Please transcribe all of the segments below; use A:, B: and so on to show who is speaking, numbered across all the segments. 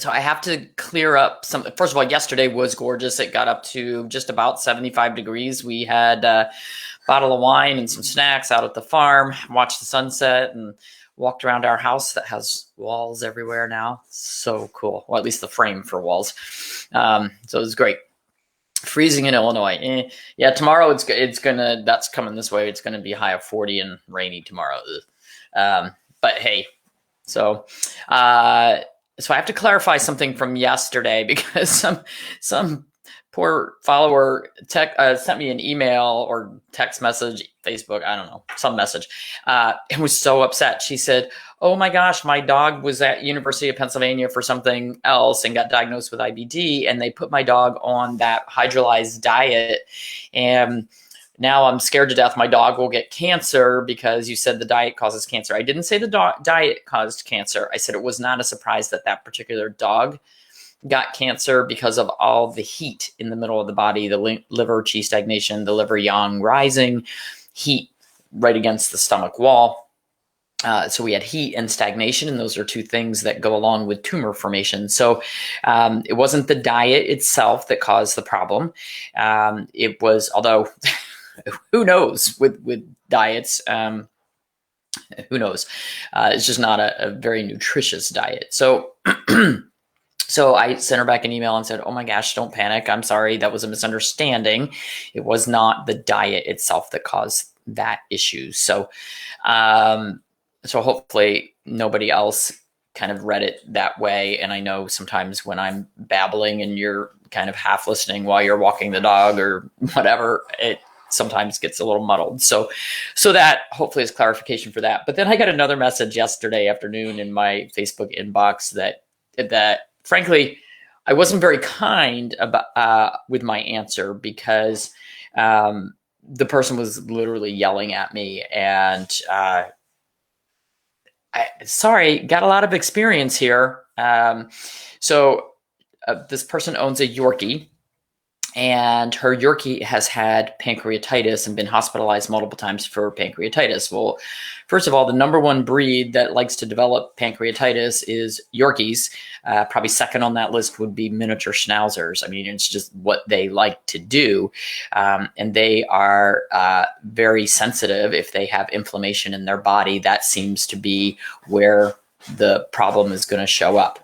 A: So I have to clear up some. First of all, yesterday was gorgeous. It got up to just about 75 degrees. We had a bottle of wine and some snacks out at the farm, watched the sunset, and walked around our house that has walls everywhere now. So cool. Well, at least the frame for walls. So it was great. Freezing in Illinois. Yeah, tomorrow that's coming this way. It's gonna be a high of 40 and rainy tomorrow. But hey, so so I have to clarify something from yesterday because some poor follower sent me an email or text message, Facebook, I don't know, some message, and was so upset. She said, "Oh my gosh, my dog was at University of Pennsylvania for something else and got diagnosed with IBD, and they put my dog on that hydrolyzed diet, and now I'm scared to death my dog will get cancer because you said the diet causes cancer." I didn't say the diet caused cancer. I said it was not a surprise that that particular dog got cancer because of all the heat in the middle of the body, the liver qi stagnation, the liver yang rising, heat right against the stomach wall. So we had heat and stagnation, and those are two things that go along with tumor formation. So it wasn't the diet itself that caused the problem. It was, although who knows with diets, who knows? It's just not a very nutritious diet. So so I sent her back an email and said, "Oh my gosh, don't panic. I'm sorry. That was a misunderstanding. It was not the diet itself that caused that issue." So, so hopefully nobody else kind of read it that way. And I know sometimes when I'm babbling and you're kind of half listening while you're walking the dog or whatever, it sometimes gets a little muddled. So that hopefully is clarification for that. But then I got another message yesterday afternoon in my Facebook inbox that frankly, I wasn't very kind about with my answer because the person was literally yelling at me, and sorry, got a lot of experience here. So this person owns a Yorkie, and her Yorkie has had pancreatitis and been hospitalized multiple times for pancreatitis. Well, first of all, the number one breed that likes to develop pancreatitis is Yorkies. Probably second on that list would be miniature schnauzers. I mean, it's just what they like to do. And they are very sensitive. If they have inflammation in their body, that seems to be where the problem is going to show up.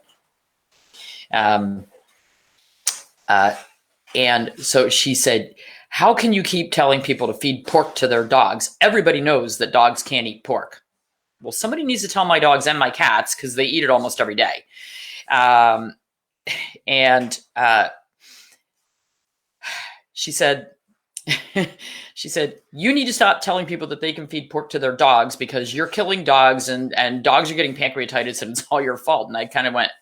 A: And so she said, "How can you keep telling people to feed pork to their dogs? Everybody knows that dogs can't eat pork." Well, somebody needs to tell my dogs and my cats because they eat it almost every day. She said, "You need to stop telling people that they can feed pork to their dogs because you're killing dogs and dogs are getting pancreatitis and it's all your fault." And I kind of went,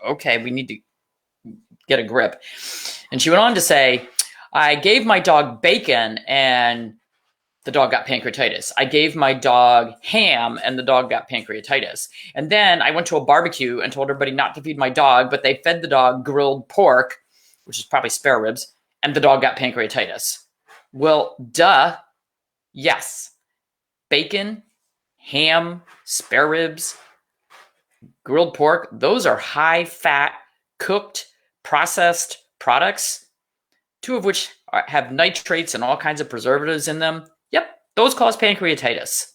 A: okay, we need to get a grip. And she went on to say, "I gave my dog bacon and the dog got pancreatitis. I gave my dog ham and the dog got pancreatitis. And then I went to a barbecue and told everybody not to feed my dog, but they fed the dog grilled pork, which is probably spare ribs, and the dog got pancreatitis." Well, duh. Yes. Bacon, ham, spare ribs, grilled pork, those are high fat, cooked, processed products, two of which have nitrates and all kinds of preservatives in them. Yep, those cause pancreatitis.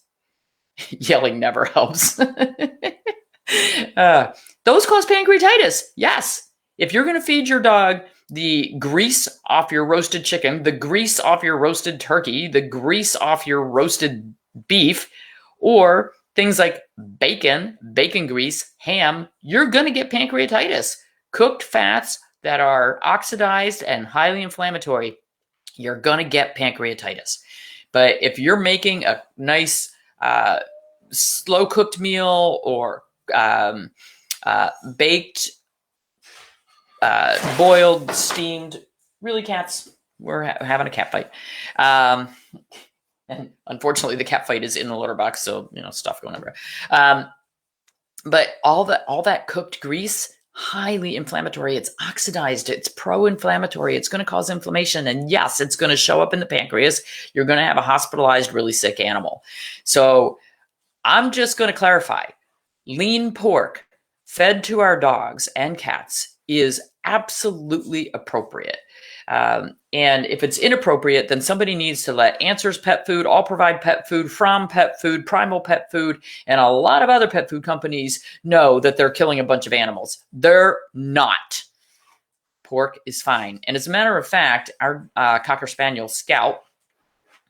A: Yelling never helps. Those cause pancreatitis. Yes. If you're going to feed your dog the grease off your roasted chicken, the grease off your roasted turkey, the grease off your roasted beef, or things like bacon, bacon grease, ham, you're going to get pancreatitis. Cooked fats that are oxidized and highly inflammatory, you're going to get pancreatitis. But if you're making a nice slow cooked meal or baked, boiled, steamed, really cats, we're having a cat fight. And unfortunately the cat fight is in the litter box, so stuff going everywhere. But all that cooked grease, highly inflammatory. It's oxidized. It's pro-inflammatory. It's going to cause inflammation. And yes, it's going to show up in the pancreas. You're going to have a hospitalized, really sick animal. So I'm just going to clarify. Lean pork, fed to our dogs and cats is absolutely appropriate. And if it's inappropriate, then somebody needs to let Answers Pet Food, All Provide Pet Food, From Pet Food, Primal Pet Food, and a lot of other pet food companies know that they're killing a bunch of animals. They're not. Pork is fine. And as a matter of fact, our Cocker Spaniel, Scout,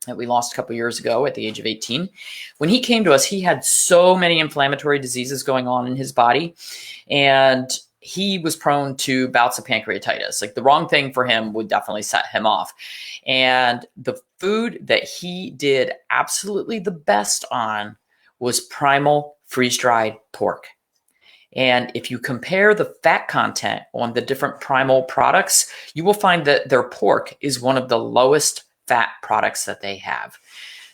A: that we lost a couple years ago at the age of 18, when he came to us, he had so many inflammatory diseases going on in his body, and he was prone to bouts of pancreatitis. Like, the wrong thing for him would definitely set him off. And the food that he did absolutely the best on was primal freeze-dried pork. And if you compare the fat content on the different primal products, you will find that their pork is one of the lowest fat products that they have.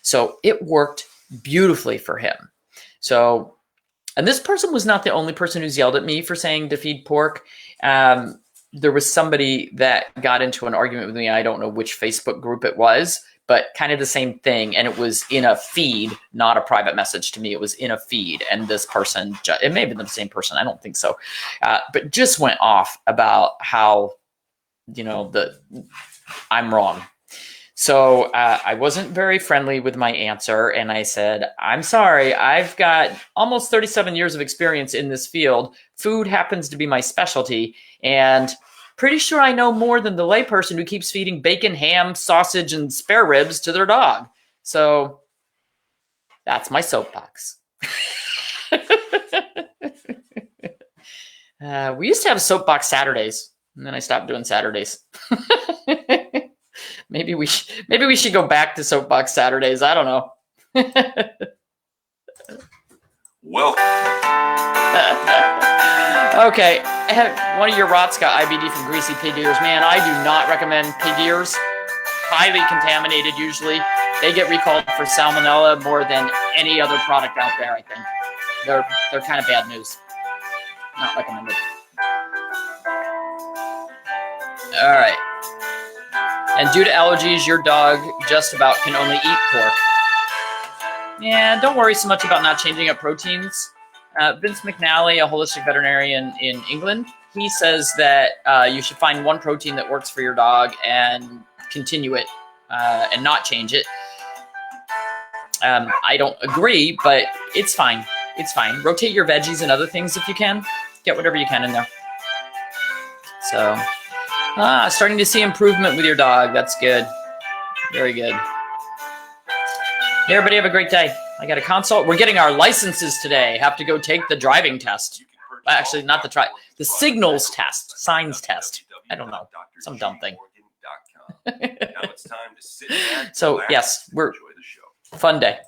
A: So it worked beautifully for him. So, and this person was not the only person who's yelled at me for saying to feed pork. There was somebody that got into an argument with me. I don't know which Facebook group it was, but kind of the same thing. And it was in a feed, not a private message to me. It was in a feed. And this person, it may have been the same person. I don't think so. But just went off about how, I'm wrong. So I wasn't very friendly with my answer, and I said, I'm sorry, I've got almost 37 years of experience in this field. Food happens to be my specialty, and pretty sure I know more than the layperson who keeps feeding bacon, ham, sausage, and spare ribs to their dog. So that's my soapbox. We used to have soapbox Saturdays, and then I stopped doing Saturdays. Maybe we should go back to soapbox Saturdays. I don't know.
B: Welcome.
A: Okay, one of your rots got IBD from greasy pig ears. Man, I do not recommend pig ears. Highly contaminated usually. They get recalled for salmonella more than any other product out there, I think. They're kind of bad news. Not recommended. All right. And due to allergies, your dog just about can only eat pork. Yeah, don't worry so much about not changing up proteins. Vince McNally, a holistic veterinarian in England, he says that you should find one protein that works for your dog and continue it and not change it. I don't agree, but it's fine. It's fine. Rotate your veggies and other things if you can. Get whatever you can in there. So... starting to see improvement with your dog. That's good. Very good. Hey, everybody, have a great day. I got a consult. We're getting our licenses today. Have to go take the driving test. Actually, not the signals test, signs test. I don't know. Some dumb thing. So, yes, fun day.